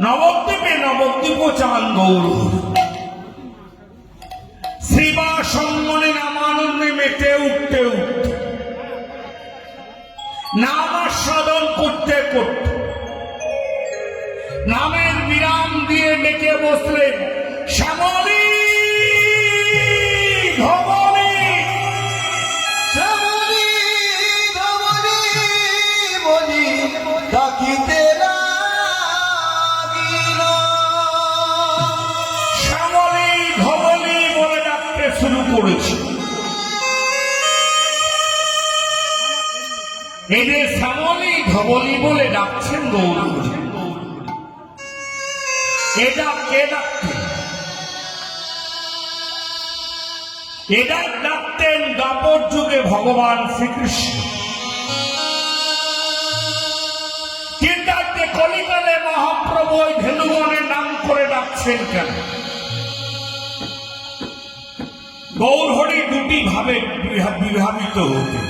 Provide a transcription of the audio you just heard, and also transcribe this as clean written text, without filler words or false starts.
নবদ্বীপে নবদ্বীপ চান গৌর শ্রীবা সম্মনে নামানন্দে মেতে উঠতে উঠতে নাম আস্বাদন করতে করতে নামের বিরাম দিয়ে ডেকে বসলেন শ্যামলী ধবলী শ্যামলী ধবলী বলি ডাকিতে লাগিল। শ্যামলী ধবলী বলে ডাকতে শুরু করেছে। এদের শ্যামলী ধবলী বলে ডাকছেন গৌরহরি। এটা কে ডাকতেন? এটা ডাকতেন দ্বাপর যুগে ভগবান শ্রীকৃষ্ণ। কিন্তু আজকে কলিকালে মহাপ্রভু ওই ধেনুগণের নাম করে ডাকছেন কেন? গৌরহরি দুটি ভাবে বিভাবিত হতেন।